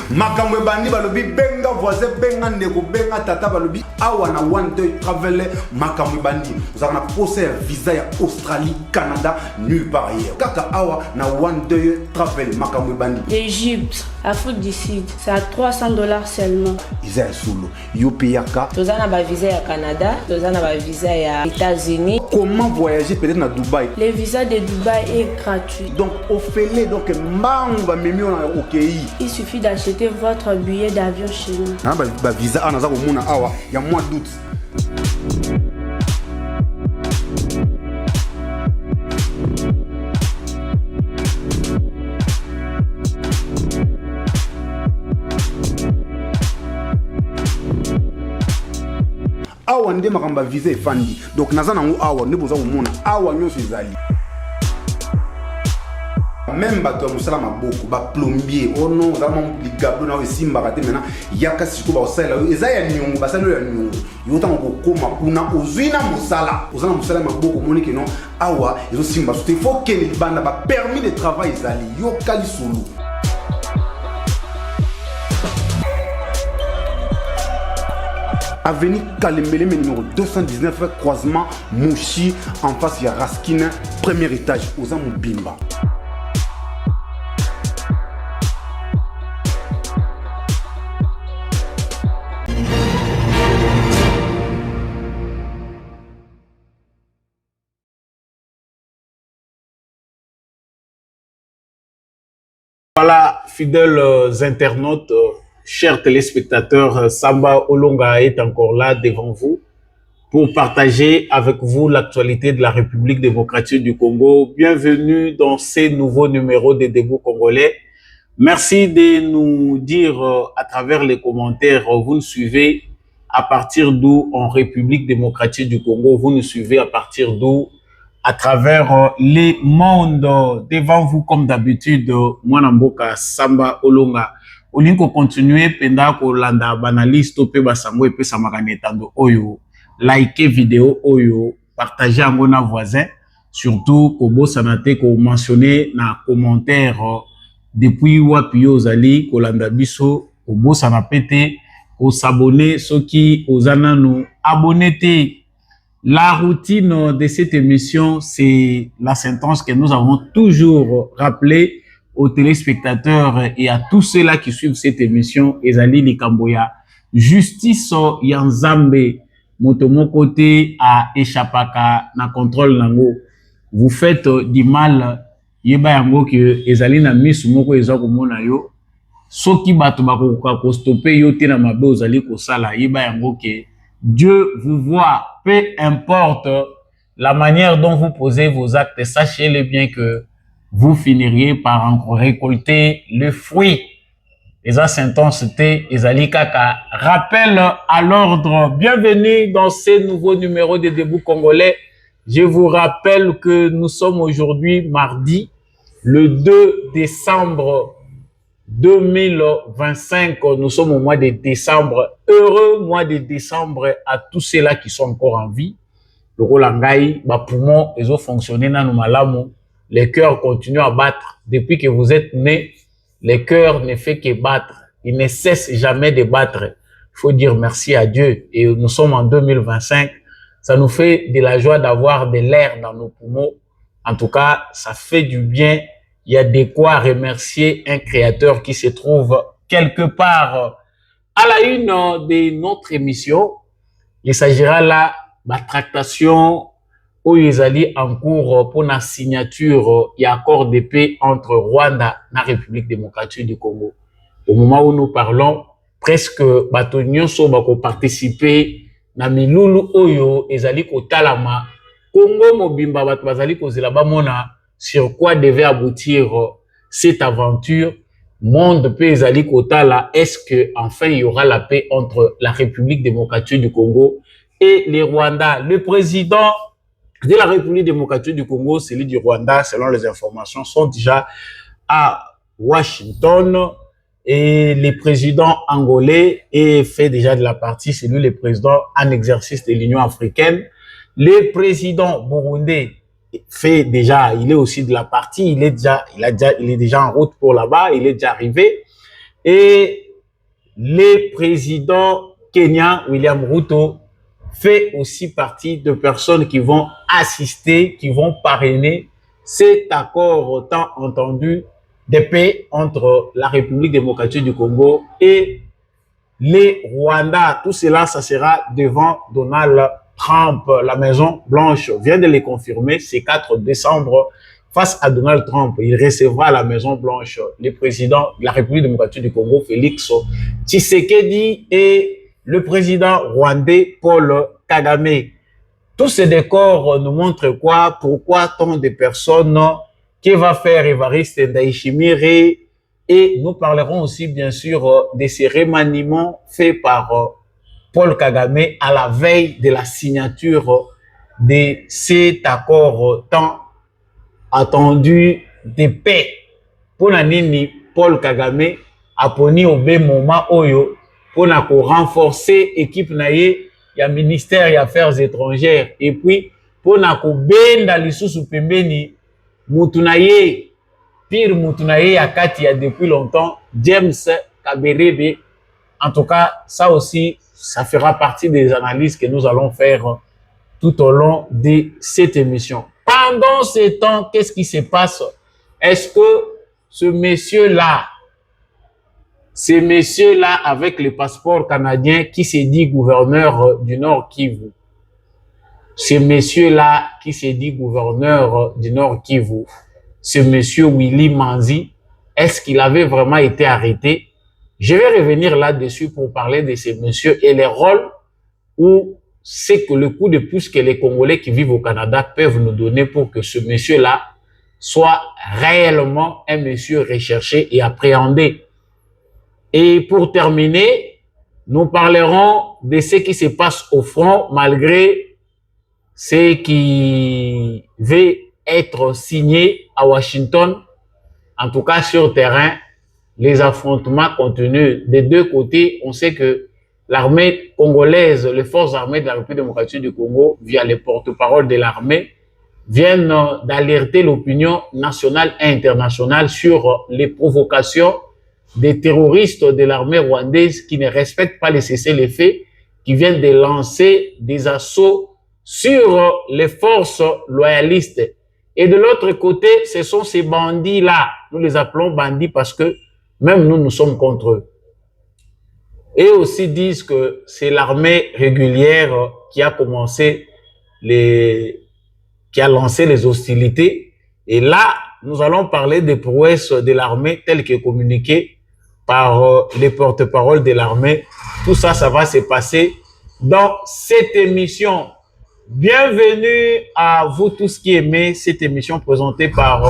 makamwe bandi balobi benga voisin benga ndeko benga tata balobi awa na one day travel makamwe bandi vous avez posé un visa ya Australie Canada nulle part ailleurs kaka awa na one day travel makamwe bandi Égypte Afrique du Sud c'est à $300 seulement Isa solo yopeyaka tozana ba visa ya Canada tozana ba visa ya États-Unis. Comment voyager peut-être na Dubaï? Le visa de Dubaï est gratuit. Donc au fait donc mamba mimio na okeyi. Il suffit d'acheter votre billet d'avion chez nous. Na ba visa anaza komona awa ya mois d'août. Awa nde makamba visa efandi donc naza nango awa nde boza komona awa nyonso ezali même bato ya mosala maboko ba plombier oh non za mamligablo na esimbaka te maintenant yaka siko ba osala eza ya nyongo basalo ya nyongo yota ngokoma kuna ozwina mosala ozana mosala maboko moni ke non awa ezo simba so te faut que les banda ba permis de travail ezali yoka lisulu. Avenue Kalembele numéro 219 croisement Mouchi en face de Raskin premier étage aux Amubimba. Voilà, fidèles internautes, chers téléspectateurs, Samba Olonga est encore là devant vous pour partager avec vous l'actualité de la République démocratique du Congo. Bienvenue dans ces nouveaux numéros des Debout Congolais. Merci de nous dire à travers les commentaires, vous nous suivez à partir d'où en République démocratique du Congo, vous nous suivez à partir d'où à travers les mondes. Devant vous, comme d'habitude, Mwanamboka Samba Olonga. Olinko continuer penda ko landa banaliste pe basango et pe samaganetando oyo like vidéo oyo partager ango na voisin surtout ko bosanate ko mentionner na commentaire depuis wapi ozali ko landa biso ko bosana pété ko s'abonner soki ozana nous abonner. La routine de cette émission, c'est la sentence que nous avons toujours rappelée aux téléspectateurs et à tous ceux-là qui suivent cette émission. Ezali Likamboya, justice Yanzambe, motomo côté à Echapaka, na contrôle nango. Vous faites du mal, yeba yango que Ezali na misu moko ezako mona yo. Soki bato bako ko stopper yo te na mabe ozali ko sala, yeba yango que Dieu vous voit, peu importe la manière dont vous posez vos actes, sachez-le bien que vous finiriez par en récolter le fruit. Les sentences T, Ezali Kaka. Rappel à l'ordre. Bienvenue dans ces nouveaux numéros des Debout Congolais. Je vous rappelle que nous sommes aujourd'hui mardi, le 2 décembre 2025. Nous sommes au mois de décembre. Heureux mois de décembre à tous ceux-là qui sont encore en vie. Le Rolangai, ba poumon, ils ont fonctionné dans nos malamo. Les cœurs continuent à battre. Depuis que vous êtes nés, les cœurs ne font que battre. Ils ne cessent jamais de battre. Il faut dire merci à Dieu. Et nous sommes en 2025. Ça nous fait de la joie d'avoir de l'air dans nos poumons. En tout cas, ça fait du bien. Il y a de quoi remercier un créateur qui se trouve quelque part. À la une de notre émission, il s'agira là de la tractation où ils allaient en cours pour la signature et accord de paix entre Rwanda et la République démocratique du Congo. Au moment où nous parlons, presque Batonio Sobako participer na milulu oyo ezali ko talama Congo mobimba bat bazali ko zela bamona sur quoi devait aboutir cette aventure. Monde pe ezali ko tala, est-ce que enfin il y aura la paix entre la République démocratique du Congo et les Rwandais. Le président de la République démocratique du Congo, celui du Rwanda, selon les informations, sont déjà à Washington. Et le président angolais est fait déjà de la partie, c'est lui le président en exercice de l'Union africaine. Le président burundais fait déjà, il est aussi de la partie, il est déjà en route pour là-bas, il est déjà arrivé. Et le président kenyan William Ruto fait aussi partie de personnes qui vont assister, qui vont parrainer cet accord tant entendu de paix entre la République démocratique du Congo et les Rwandais. Tout cela, ça sera devant Donald Trump. La Maison Blanche vient de les confirmer, c'est 4 décembre, face à Donald Trump. Il recevra à la Maison Blanche le président de la République démocratique du Congo, Félix Tshisekedi, et le président rwandais, Paul Kagame. Tous ces décors nous montrent quoi? Pourquoi tant de personnes? Que va faire Évariste Ndayishimiye? Et nous parlerons aussi, bien sûr, de ces remaniements faits par Paul Kagame à la veille de la signature de cet accord tant attendu de paix. Pour la nini, Paul Kagame a poni au bon moment oyo pour renforcer l'équipe naye ya ministère des Affaires étrangères et puis pour benda lisusu pembeni mutu naye pire mutu naye ya kati ya depuis longtemps James Kaberebe. En tout cas, ça aussi, ça fera partie des analyses que nous allons faire tout au long de cette émission. Pendant ce temps, qu'est-ce qui se passe? Est-ce que ce monsieur-là avec le passeport canadien qui se dit gouverneur du Nord Kivu, ce monsieur-là qui se dit gouverneur du Nord Kivu, ce monsieur Willy Manzi, est-ce qu'il avait vraiment été arrêté? Je vais revenir là-dessus pour parler de ce monsieur et les rôles où c'est que le coup de pouce que les Congolais qui vivent au Canada peuvent nous donner pour que ce monsieur-là soit réellement un monsieur recherché et appréhendé. Et pour terminer, nous parlerons de ce qui se passe au front malgré ce qui va être signé à Washington. En tout cas, sur terrain, les affrontements continuent des deux côtés. On sait que l'armée congolaise, les forces armées de la République démocratique du Congo, via les porte-parole de l'armée, viennent d'alerter l'opinion nationale et internationale sur les provocations des terroristes de l'armée rwandaise qui ne respectent pas les cessez-le-feu, qui viennent de lancer des assauts sur les forces loyalistes. Et de l'autre côté, ce sont ces bandits-là. Nous les appelons bandits parce que même nous, nous sommes contre eux. Et aussi disent que c'est l'armée régulière qui a commencé qui a lancé les hostilités. Et là, nous allons parler des prouesses de l'armée telles que communiquées par les porte-paroles de l'armée. Tout ça, ça va se passer dans cette émission. Bienvenue à vous tous qui aimez cette émission présentée par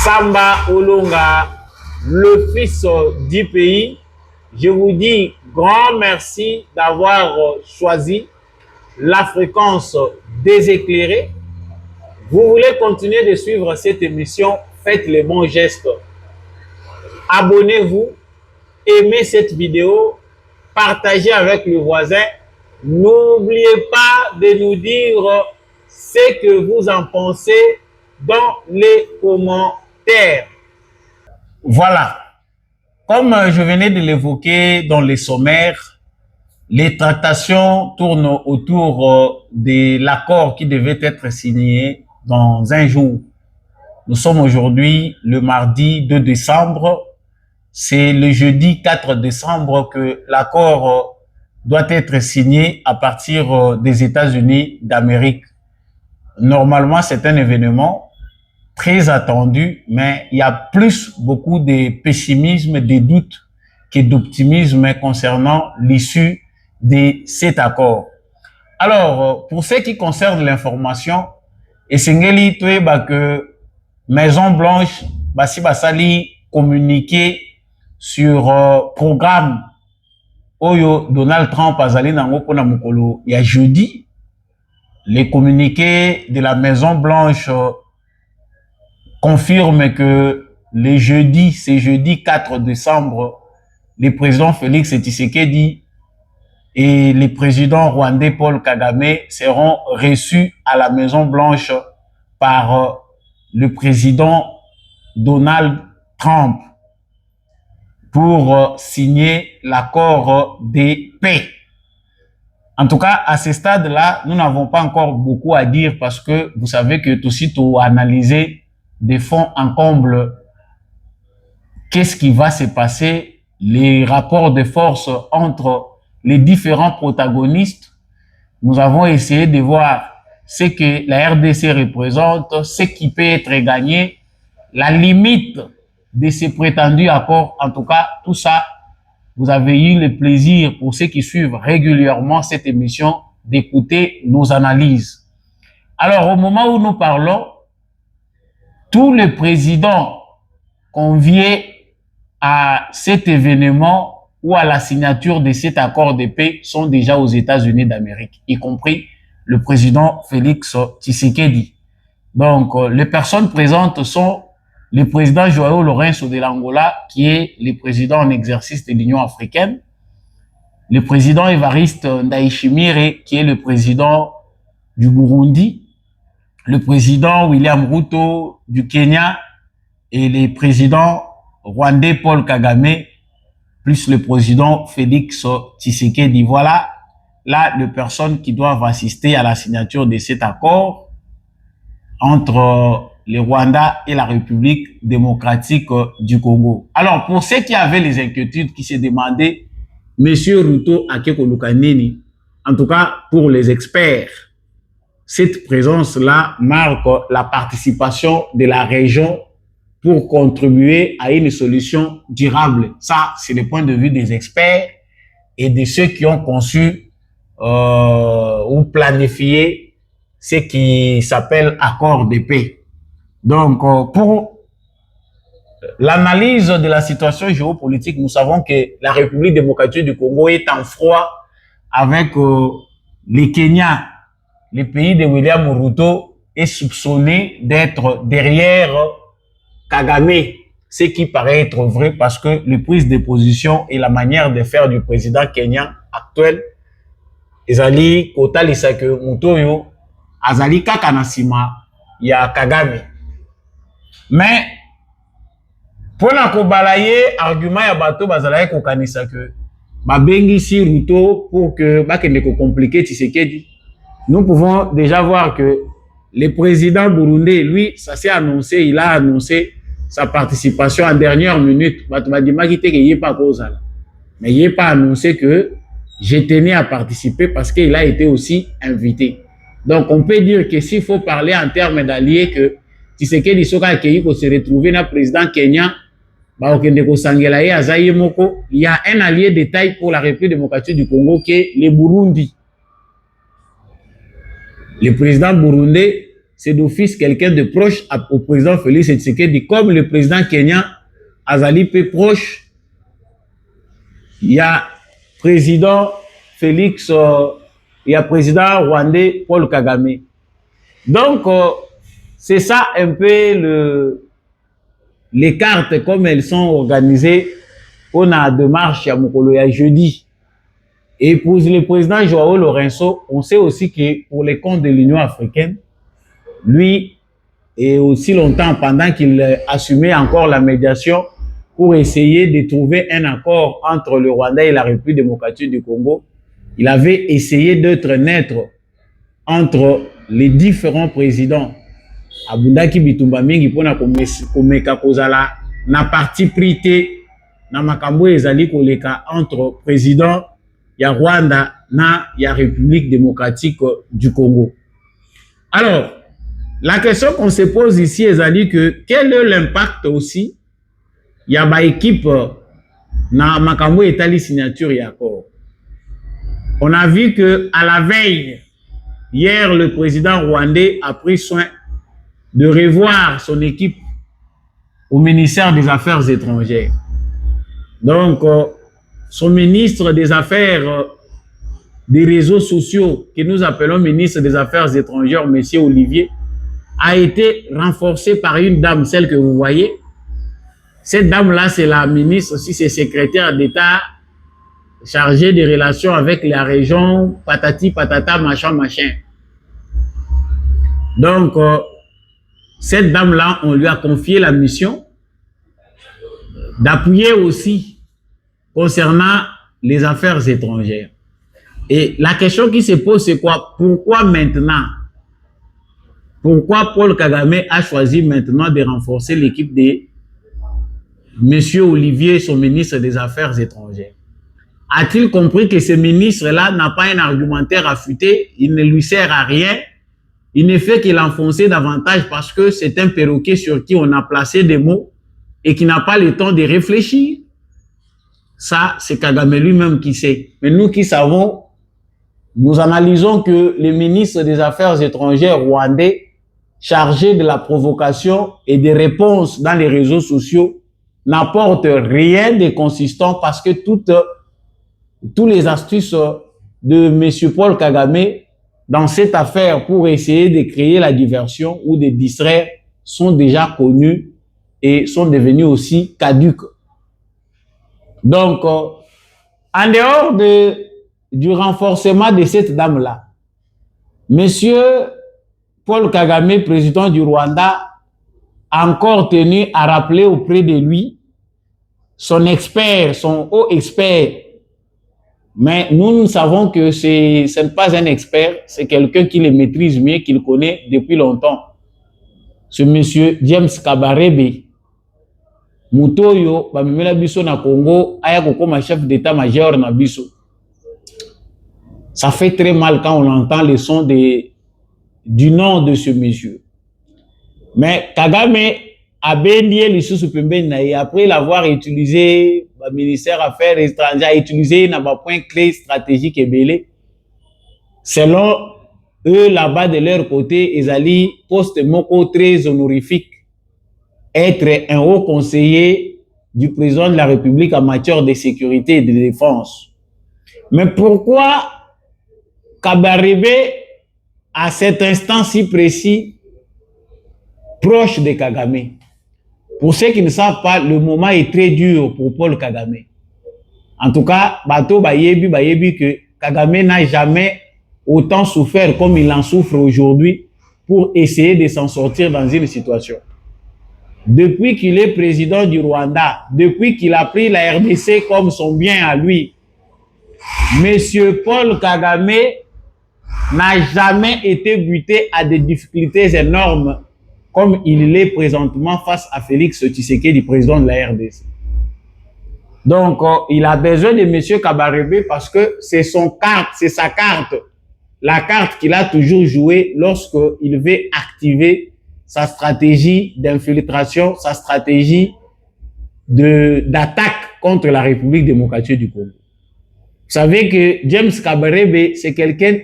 Samba Olonga, le fils du pays. Je vous dis grand merci d'avoir choisi la fréquence des éclairés. Vous voulez continuer de suivre cette émission, faites les bons gestes. Abonnez-vous, aimez cette vidéo, partagez avec le voisin. N'oubliez pas de nous dire ce que vous en pensez dans les commentaires. Voilà. Comme je venais de l'évoquer dans les sommaires, les tractations tournent autour de l'accord qui devait être signé dans un jour. Nous sommes aujourd'hui le mardi 2 décembre. C'est le jeudi 4 décembre que l'accord doit être signé à partir des États-Unis d'Amérique. Normalement, c'est un événement très attendu, mais il y a beaucoup de pessimisme, de doutes que d'optimisme concernant l'issue de cet accord. Alors, pour ce qui concerne l'information, Essengeli Toeba que Maison Blanche, Basi Basali communiqué sur programme Oyo Donald Trump azali nango pona mukolo ya jeudi. Les communiqués de la Maison Blanche confirment que le jeudi, c'est jeudi 4 décembre, le président Félix Tshisekedi et le président rwandais Paul Kagame seront reçus à la Maison Blanche par le président Donald Trump. pour signer l'accord de paix. En tout cas, à ce stade-là, nous n'avons pas encore beaucoup à dire parce que vous savez que tout suite, on a analysé de fond en comble qu'est-ce qui va se passer, les rapports de force entre les différents protagonistes. Nous avons essayé de voir ce que la RDC représente, ce qui peut être gagné, la limite de ces prétendus accords. En tout cas, tout ça, vous avez eu le plaisir, pour ceux qui suivent régulièrement cette émission, d'écouter nos analyses. Alors, au moment où nous parlons, tous les présidents conviés à cet événement ou à la signature de cet accord de paix sont déjà aux États-Unis d'Amérique, y compris le président Félix Tshisekedi. Donc, les personnes présentes sont le président João Lourenço de l'Angola, qui est le président en exercice de l'Union africaine, le président Évariste Ndayishimiye, qui est le président du Burundi, le président William Ruto du Kenya et le président rwandais Paul Kagame, plus le président Félix Tshisekedi. Voilà là les personnes qui doivent assister à la signature de cet accord entre le Rwanda et la République démocratique du Congo. Alors, pour ceux qui avaient les inquiétudes, qui se demandaient, Monsieur Ruto Akeko-Luka nini, en tout cas pour les experts, cette présence-là marque la participation de la région pour contribuer à une solution durable. Ça, c'est le point de vue des experts et de ceux qui ont conçu ou planifié ce qui s'appelle accord de paix. Donc, pour l'analyse de la situation géopolitique, nous savons que la République démocratique du Congo est en froid avec le Kenya. Le pays de William Ruto est soupçonné d'être derrière Kagame, ce qui paraît être vrai parce que les prises de position et la manière de faire du président kenyan actuel, ezali kotalisa que mutoyo azali kaka na sima ya Kagame. Mais pour la kobalaye argument ya bato bazalaye kokanisa que babengi si Ruto pour que bakende ko compliquer Tshisekedi. Nous pouvons déjà voir que le président burundais, lui, ça s'est annoncé, il a annoncé sa participation en dernière minute. Mais il n'est pas annoncé que je tenais à participer parce qu'il a été aussi invité. Donc, on peut dire que s'il faut parler en termes d'alliés, que Tshisekedi Soka Keyi se retrouver dans le président kenyan, il y a un allié de taille pour la République démocratique du Congo qui est le Burundi. Le président burundais, c'est d'office quelqu'un de proche au président Félix Tshisekedi, comme le président kenyan Azali peu proche. Il y a président Félix, il y a président rwandais Paul Kagame. Donc, c'est ça un peu les cartes comme elles sont organisées. On a démarche à Mokolo ya jeudi. Et pour le président João Lourenço, on sait aussi que pour les comptes de l'Union africaine, lui, et aussi longtemps pendant qu'il assumait encore la médiation pour essayer de trouver un accord entre le Rwanda et la République démocratique du Congo, il avait essayé d'être neutre entre les différents présidents. Abundaki Bitumba mingi pona komeka kozala na parti prité na makambo ezali koleka entre président ya Rwanda na ya République démocratique du Congo. Alors, la question qu'on se pose ici est que quel est l'impact aussi ya ba équipe na makambo etali signature ya accord. On a vu que à la veille, hier, le président rwandais a pris soin de revoir son équipe au ministère des Affaires étrangères. Donc, son ministre des Affaires des réseaux sociaux, que nous appelons ministre des Affaires étrangères, M. Olivier, a été renforcé par une dame, celle que vous voyez. Cette dame-là, c'est la ministre, aussi c'est secrétaire d'État chargée des relations avec la région, patati, patata, machin, machin. Donc, cette dame-là, on lui a confié la mission d'appuyer aussi concernant les affaires étrangères. Et la question qui se pose, c'est quoi? Pourquoi maintenant? Pourquoi Paul Kagame a choisi maintenant de renforcer l'équipe de Monsieur Olivier, son ministre des Affaires étrangères? A-t-il compris que ce ministre-là n'a pas un argumentaire affûté, il ne lui sert à rien, il ne fait que l'enfoncer davantage parce que c'est un perroquet sur qui on a placé des mots et qui n'a pas le temps de réfléchir? Ça, c'est Kagame lui-même qui sait. Mais nous qui savons, nous analysons que le ministre des Affaires étrangères rwandais, chargé de la provocation et des réponses dans les réseaux sociaux, n'apporte rien de consistant parce que tous les astuces de M. Paul Kagame dans cette affaire pour essayer de créer la diversion ou de distraire sont déjà connus et sont devenus aussi caduques. Donc, en dehors du renforcement de cette dame-là, M. Paul Kagame, président du Rwanda, a encore tenu à rappeler auprès de lui son expert, son haut expert. Mais nous savons que ce n'est pas un expert, c'est quelqu'un qui le maîtrise mieux, qu'il connaît depuis longtemps. Ce monsieur James Kabarebe, Mutoyo, bamimela biso na Congo, aya kokoma chef d'état-major na biso. Ça fait très mal quand on entend le son du nom de ce monsieur. Mais Kagame a béni lisusu pembeni na ye après l'avoir utilisé, le ministère des Affaires étrangères a utilisé na ba point clé stratégique et belé. Selon eux là-bas de leur côté, ils allaient poste moko très honorifique, être un haut conseiller du président de la République en matière de sécurité et de défense. Mais pourquoi Kabarebe, à cet instant si précis, proche de Kagame? Pour ceux qui ne savent pas, le moment est très dur pour Paul Kagame. En tout cas, bato bayebi que Kagame n'a jamais autant souffert comme il en souffre aujourd'hui pour essayer de s'en sortir dans une situation. Depuis qu'il est président du Rwanda, depuis qu'il a pris la RDC comme son bien à lui, Monsieur Paul Kagame n'a jamais été buté à des difficultés énormes comme il l'est présentement face à Félix Tshisekedi, président de la RDC. Donc, il a besoin de M. Kabarebe parce que c'est sa carte, la carte qu'il a toujours jouée lorsqu'il veut activer sa stratégie d'infiltration, sa stratégie d'attaque contre la République démocratique du Congo. Vous savez que James Kabarebe, c'est quelqu'un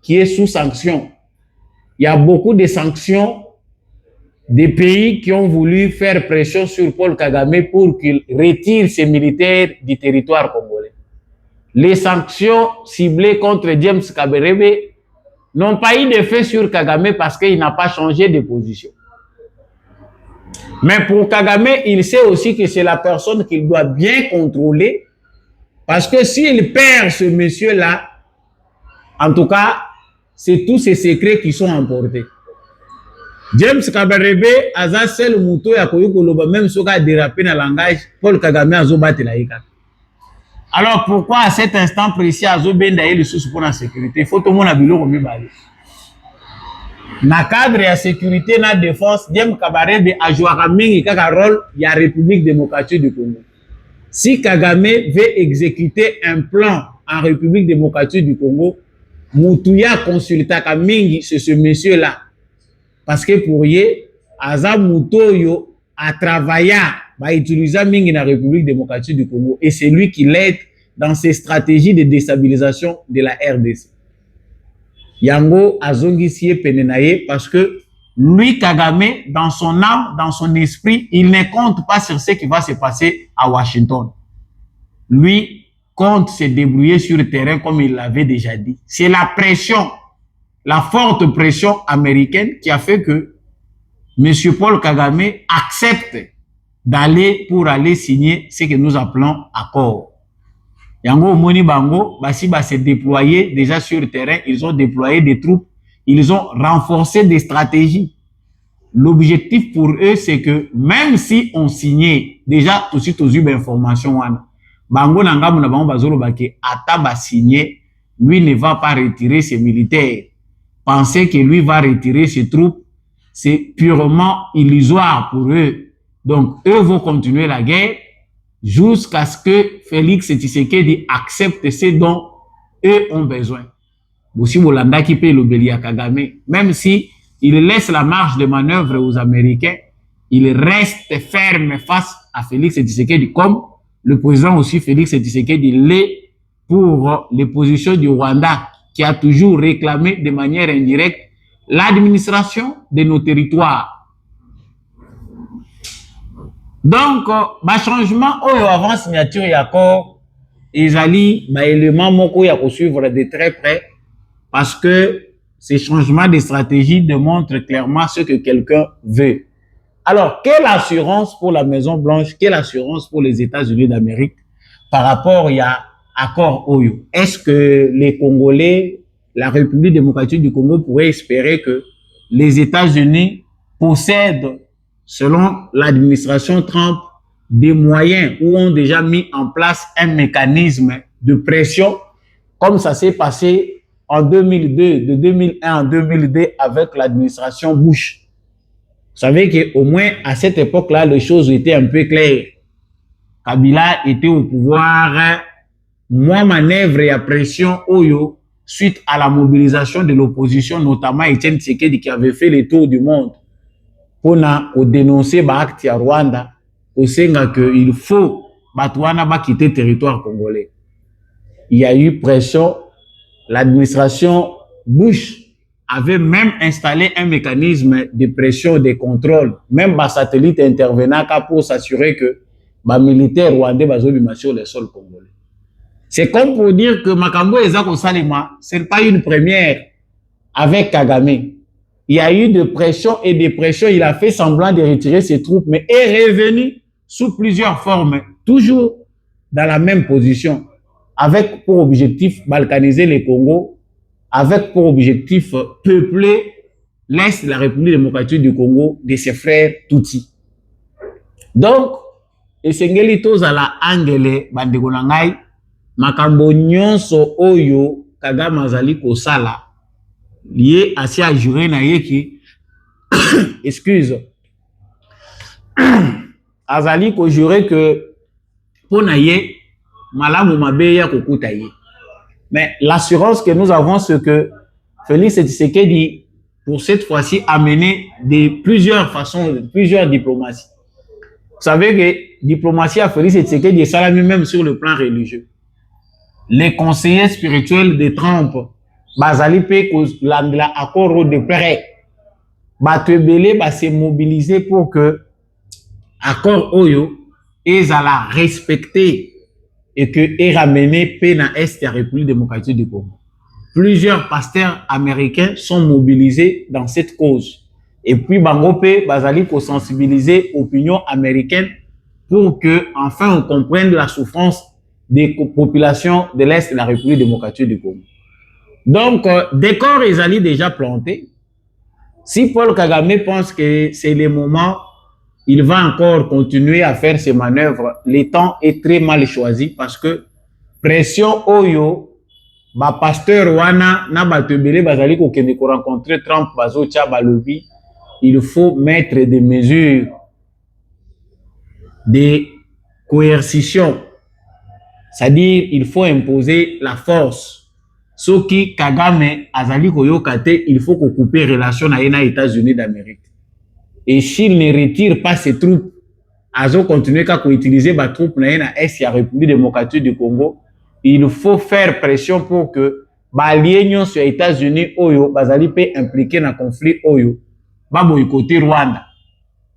qui est sous sanction. Il y a beaucoup de sanctions des pays qui ont voulu faire pression sur Paul Kagame pour qu'il retire ses militaires du territoire congolais. Les sanctions ciblées contre James Kabarebe n'ont pas eu d'effet sur Kagame parce qu'il n'a pas changé de position. Mais pour Kagame, il sait aussi que c'est la personne qu'il doit bien contrôler parce que s'il perd ce monsieur-là, en tout cas, c'est tous ses secrets qui sont emportés. James Kabarebe aza seul muto ya koyokoloba même soka dérapé dans le langage Paul Kagame azobate la yika. Alors pourquoi à cet instant précis azobenda ye lisusu pour la sécurité? Il faut tout le monde biloko mibale. Na cadre ya sécurité na défense, James Kabarebe a joué mingi kaka rôle ya République démocratique du Congo. Si Kagame veut exécuter un plan en République démocratique du Congo, Moutouya consultaka mingi c'est ce monsieur-là. Parce que pour lui, Aza Mutoyo a travaillé, a utilisé mingi la République démocratique du Congo et c'est lui qui l'aide dans ses stratégies de déstabilisation de la RDC. Yango Azongisie Penenaye parce que lui, Kagame, dans son âme, dans son esprit, il ne compte pas sur ce qui va se passer à Washington. Lui compte se débrouiller sur le terrain comme il l'avait déjà dit. C'est la pression, la forte pression américaine qui a fait que M. Paul Kagame accepte d'aller pour aller signer ce que nous appelons accord. Yango Moni Bango, Basi va se déployer déjà sur le terrain, ils ont déployé des troupes, ils ont renforcé des stratégies. L'objectif pour eux, c'est que même si on signait, déjà, tout de suite aux informations, bango na ngambo na bango bazolo bake ata ba signé, lui ne va pas retirer ses militaires. Penser que lui va retirer ses troupes, c'est purement illusoire pour eux. Donc, eux vont continuer la guerre jusqu'à ce que Félix Tshisekedi accepte ce dont eux ont besoin. Aussi, Bolanda qui paye l'obéli à Kagame, même si il laisse la marge de manœuvre aux Américains, il reste ferme face à Félix Tshisekedi, comme le président aussi Félix Tshisekedi l'est pour les positions du Rwanda, qui a toujours réclamé de manière indirecte l'administration de nos territoires. Donc, bah changement avant signature et accord, ils allaient bah élément moko ya suivre de très près, parce que ces changements de stratégie démontrent clairement ce que quelqu'un veut. Alors, quelle assurance pour la Maison Blanche, quelle assurance pour les États-Unis d'Amérique par rapport à accord Oyo? Est-ce que les Congolais, la République démocratique du Congo pourrait espérer que les États-Unis possèdent, selon l'administration Trump, des moyens ou ont déjà mis en place un mécanisme de pression, comme ça s'est passé en 2002, de 2001 en 2002 avec l'administration Bush? Vous savez qu'au moins à cette époque-là, les choses étaient un peu claires. Kabila était au pouvoir, moins manœuvre et à pression Oyo, suite à la mobilisation de l'opposition, notamment Etienne Tshisekedi qui avait fait le tour du monde pour dénoncer l'acte à Rwanda, au Senga qu'il faut quitter le territoire congolais. Il y a eu pression, l'administration Bush avait même installé un mécanisme de pression, de contrôle, même les satellites intervenant pour s'assurer que les militaires rwandais sont sur le sol congolais. C'est comme pour dire que Makambo Ezako Salima, ce n'est pas une première avec Kagame. Il y a eu de pression et de pression, il a fait semblant de retirer ses troupes, mais est revenu sous plusieurs formes, toujours dans la même position, avec pour objectif balkaniser le Congo, avec pour objectif peupler l'Est de la République démocratique du Congo de ses frères Tutsi. Donc, esengeli tozala angele bandeko na ngai, makambo nyonso oyo Kagame azali kosala lié asi a juré na yeki excuse azali ko jurer que pona ye malamu mabe ya kokuta ye. Mais l'assurance que nous avons, c'est que Félix Tshisekedi, pour cette fois-ci, a mené de plusieurs façons, de plusieurs diplomaties. Vous savez que diplomatie à Félix Tshisekedi est salami même sur le plan religieux. Les conseillers spirituels de Trump, Bazali pe l'angla accord de près, Batebele va se mobiliser pour que accord Oyo et à la respecter et que est ramené paix dans l'Est de la République démocratique du Congo. Plusieurs pasteurs américains sont mobilisés dans cette cause. Et puis, Bangope, Bazali, pour sensibiliser l'opinion américaine pour que, enfin, on comprenne la souffrance des populations de l'Est de la République démocratique du Congo. Donc, décor est allé déjà planté. Si Paul Kagame pense que c'est le moment, il va encore continuer à faire ses manœuvres. Le temps est très mal choisi parce que pression Oyo, ba pasteur wana na batebele bazali ko kende ko rencontrer Trump bazo tia balobi, il faut mettre des mesures de coercition. C'est-à-dire il faut imposer la force. Soki Kagame azali ko yokate, il faut ko couper relation na les États-Unis d'Amérique. Et s'il ne retire pas ses troupes, ils ont continué à utiliser les troupes dans l'Est de la République démocratique du Congo, il faut faire pression pour que les sur les États-Unis Oyo, bazali peut impliquer dans le conflit Oyo, ba boycotter Rwanda,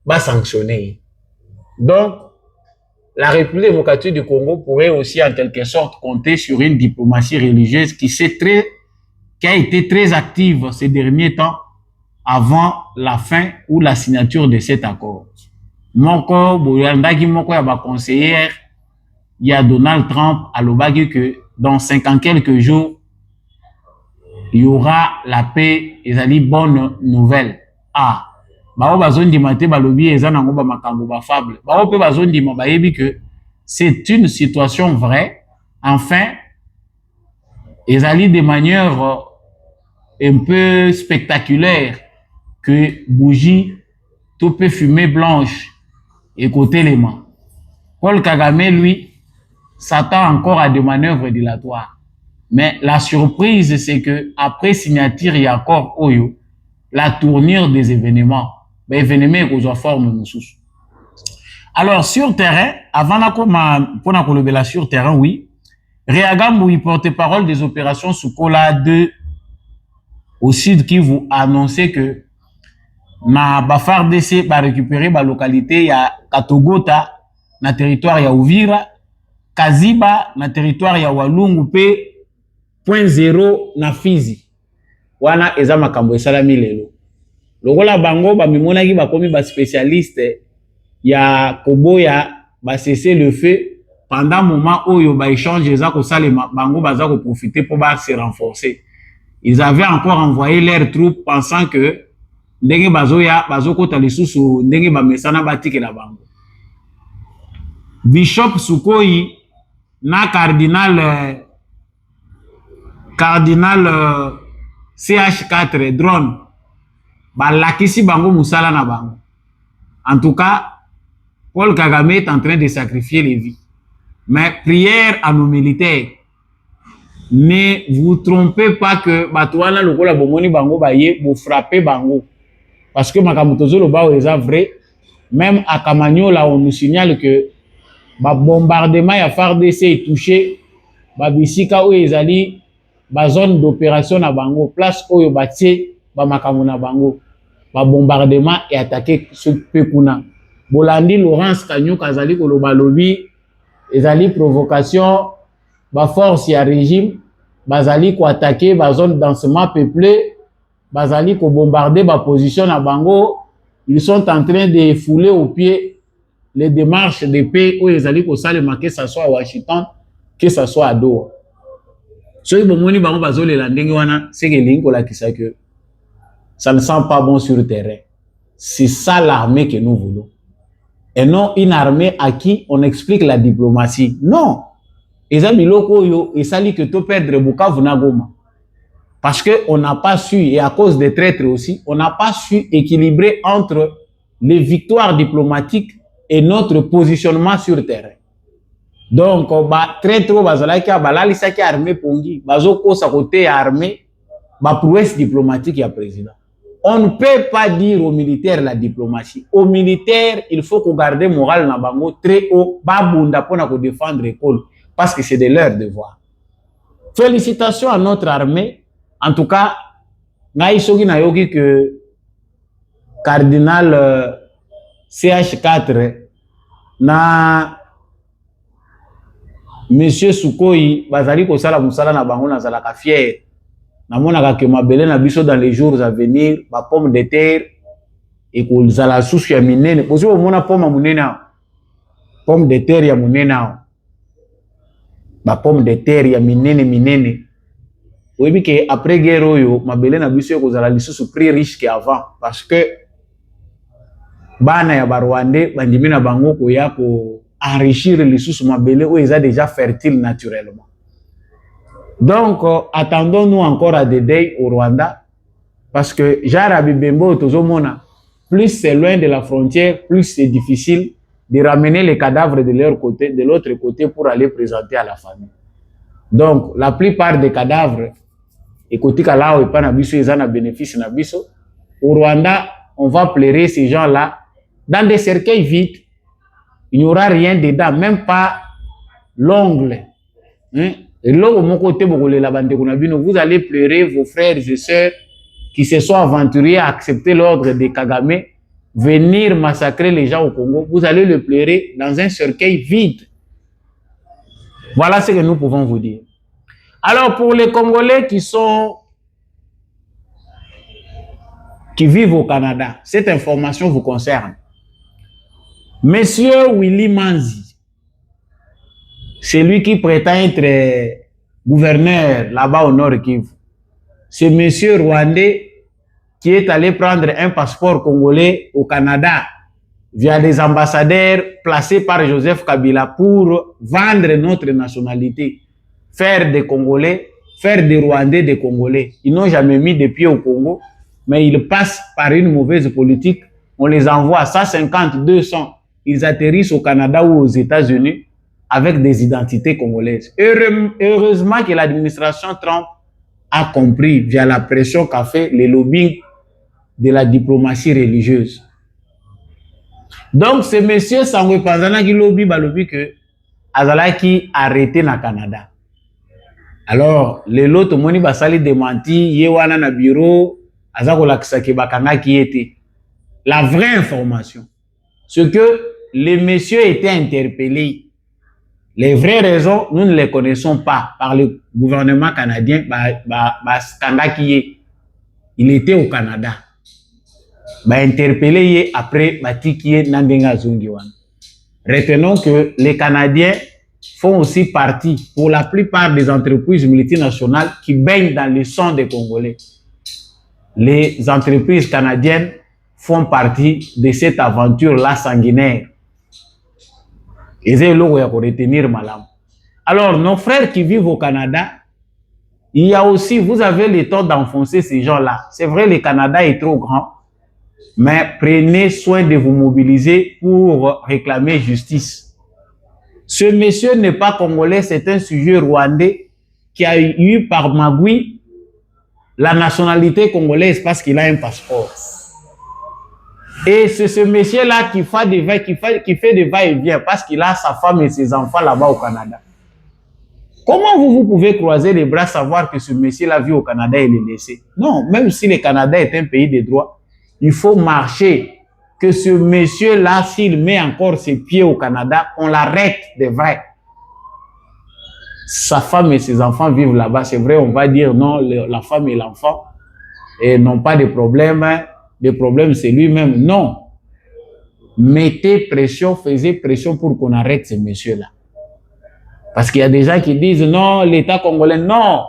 ba sanctionner. Donc, la République démocratique du Congo pourrait aussi en quelque sorte compter sur une diplomatie religieuse qui a été très active ces derniers temps, avant la fin ou la signature de cet accord. Moko, boyandaki moko ya ba conseillère, il y a Donald Trump à l'obagi que dans 50 quelques jours, il y aura la paix et ça dit bonne nouvelle. Ah, bao bazondi mate balobi eza nango ba makambo ba fable. Bao pe bazondi ma bayebi que c'est une situation vraie. Enfin, ils allaient de manière un peu spectaculaire que bougie, tout peut fumer blanche et côté les mains. Paul Kagame, lui, s'attend encore à des manœuvres dilatoires. Mais la surprise, c'est que après signature et accord Oyo, la tournure des événements, ben événements qu'on forme sous. Alors sur terrain, avant pour la sur terrain, oui, Réagamboui, porte-parole des opérations Sukola 2 au sud qui vous annonçait que na Bafar DC va récupérer la localité ya Katogota na territoire ya Uvira, Kaziba na territoire ya Walungu pe point 0 na Fizi. Wana eza makambo esalami lelo. Lokola bango ba mimonaki ba komi ba spécialiste ya koboya ba cesser le feu pendant moment oyo ba échange eza ko salema bango baza ko profiter pour ba se renforcer. Ils avaient encore envoyé leurs troupes pensant que ndenge bazoya bazokota lisusu ndenge ba mesana batike la bango. Bishop Sukoyi na cardinal CH4 drone balakisi bango musala na bango. En tout cas, Paul Kagame est en train de sacrifier les vies. Mais prière à nos militaires. Ne vous trompez pas que batouana lokola bomoni bango baye vous frappez bango. Parce que makamutozo lo ba eza vrai. Même à Kamanyola on nous signale que ba bombardement ya FARDC est touché. Ba bisika o ezali ba zone d'opération na bango place oyo batie ba makamu na bango. Ba bombardement et attaqué sur Pekuna. Bolandi Laurence Kanyuka azali koloba lobi ezali provocation ba force ya régime bazali ko attaquer ba zone densément peuplée bazali ko bombarder ba position na bango. Ils sont en train de fouler au pied les démarches de paix où ezali ko salema que ça soit à Washington que ça soit à Doha. Soki bomoni bango bazolela ndenge wana c'est que linko la kisa que ça ne sent pas bon sur le terrain. C'est ça l'armée que nous voulons. Et non une armée à qui on explique la diplomatie. Non. Et ça, et ça dit que tout perdre Bukavu na Goma. Parce qu'on n'a pas su, et à cause des traîtres aussi, on n'a pas su équilibrer entre les victoires diplomatiques et notre positionnement sur le terrain. Donc, traître, bazalaki, balalisaki armée pongi, bazoko sa côté armée, prouesse diplomatique ya président. On ne peut pas dire aux militaires la diplomatie. Aux militaires, il faut qu'on garde le moral na bango très haut, babunda pour nous défendre l'école, parce que c'est de leur devoir. Félicitations à notre armée. En tout cas, naïsogi na yogi que cardinal CH4 na Monsieur Sukoyi bazali ko sala musala na bango na zalaka fier. Namona que mabele na biso dans les jours à venir, ba pomme de terre et ko zala susu ya minene. Posi o mona pomme munena. Pomme de terre ya munena. Ba pomme de terre ya minene. Oui que après guerre oyo mabele na biso ko zala lisusu plus riche qu'avant parce que bana ya barwande bandimina bango ko ya ko enrichir lisusu mabele o eza déjà fertile naturellement. Donc, attendons-nous encore à des deuils au Rwanda, parce que Jarabi Bembo Tozomona, plus c'est loin de la frontière, plus c'est difficile de ramener les cadavres de leur côté, de l'autre côté, pour aller présenter à la famille. Donc, la plupart des cadavres, et côté Kalao et Panabiso, ils ont un bénéfice Nabiso. Au Rwanda, on va pleurer ces gens-là dans des cercueils vides. Il n'y aura rien dedans, même pas l'ongle. Hein? Et là, vous allez pleurer vos frères et sœurs qui se sont aventurés à accepter l'ordre de Kagame, venir massacrer les gens au Congo. Vous allez le pleurer dans un cercueil vide. Voilà ce que nous pouvons vous dire. Alors, pour les Congolais qui vivent au Canada, cette information vous concerne. Monsieur Willy Manzi, c'est lui qui prétend être gouverneur là-bas au Nord Kivu. C'est monsieur Rwandais qui est allé prendre un passeport congolais au Canada via des ambassadeurs placés par Joseph Kabila pour vendre notre nationalité, faire des Congolais, faire des Rwandais des Congolais. Ils n'ont jamais mis des pieds au Congo, mais ils passent par une mauvaise politique. On les envoie à 150, 200. Ils atterrissent au Canada ou aux États-Unis avec des identités congolaises. Heureusement que l'administration Trump a compris via la pression qu'a fait les lobbying de la diplomatie religieuse. Donc, ce monsieur Sangwe Panzana qui lobby que Azala qui arrêté na Canada. Alors, les lots moni basali démenti, yewana na bureau, azako laksake bakanga qui était. La vraie information, c'est que les messieurs étaient interpellés. Les vraies raisons, nous ne les connaissons pas par le gouvernement canadien. Il était au Canada. Interpellé après Retenons que les Canadiens font aussi partie, pour la plupart des entreprises multinationales qui baignent dans le sang des Congolais. Les entreprises canadiennes font partie de cette aventure-là sanguinaire. Et c'est là où il faut retenir malam. Alors, nos frères qui vivent au Canada, il y a aussi, vous avez le temps d'enfoncer ces gens-là. C'est vrai, le Canada est trop grand, mais prenez soin de vous mobiliser pour réclamer justice. Ce monsieur n'est pas congolais, c'est un sujet rwandais qui a eu par magouille la nationalité congolaise parce qu'il a un passeport. Et c'est ce monsieur-là qui fait des va-et-vient parce qu'il a sa femme et ses enfants là-bas au Canada. Comment vous pouvez croiser les bras, savoir que ce monsieur-là vit au Canada et le laisser? Non, même si le Canada est un pays de droit, il faut marcher. Que ce monsieur-là, s'il met encore ses pieds au Canada, on l'arrête de vrai. Sa femme et ses enfants vivent là-bas. C'est vrai, on va dire non, la femme et l'enfant n'ont pas de problème. Le problème, c'est lui-même. Non. Mettez pression, faisez pression pour qu'on arrête ces messieurs-là. Parce qu'il y a des gens qui disent non, l'État congolais, non.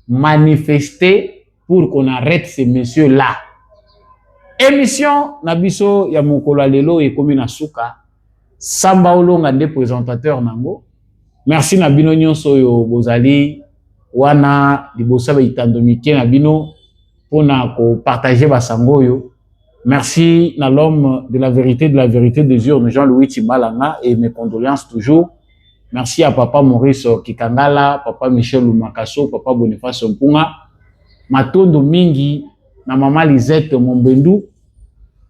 Manifestez pour qu'on arrête ces messieurs-là. Émission, Nabiso, Yamokolo Lelo et Komina Souka. Samba Olonga, des présentateurs Nango. Merci Nabino Nyonso yo Bozali. Wana, Dibosa Itandomike Nabino. Pour partager Basangoyo. Merci à l'homme de la vérité des urnes, Jean-Louis Tibalanga, et mes condoléances toujours. Merci à Papa Maurice Kikangala, Papa Michel Lumakaso, Papa Boniface Mpunga, Matondo Mingi, na Mama Lisette Mombendu.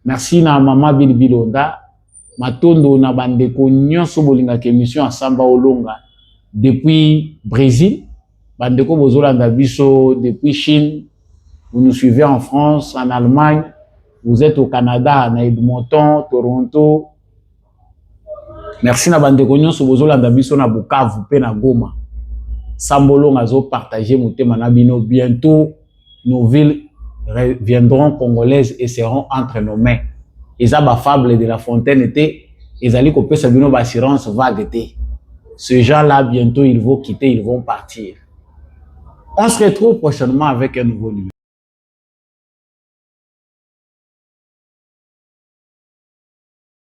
Merci na Mama Bilbilonda, Matondo na bandeko nyonso bolinga émission à Samba Olonga depuis Brésil, bandeko bozolanda biso depuis Chine. Vous nous suivez en France, en Allemagne, vous êtes au Canada, à Edmonton, Toronto. Merci na bandeko nyonso bozolanda biso na Bukavu pe na Goma. Sambolo ngazo partager motema na bino. Bientôt nos villes viendront congolaises et seront entre nos mains. Eza ba fable de La Fontaine était ezali ko pesa bino ba assurance vague était. Ces gens-là bientôt ils vont quitter, ils vont partir. On se retrouve prochainement avec un nouveau numéro.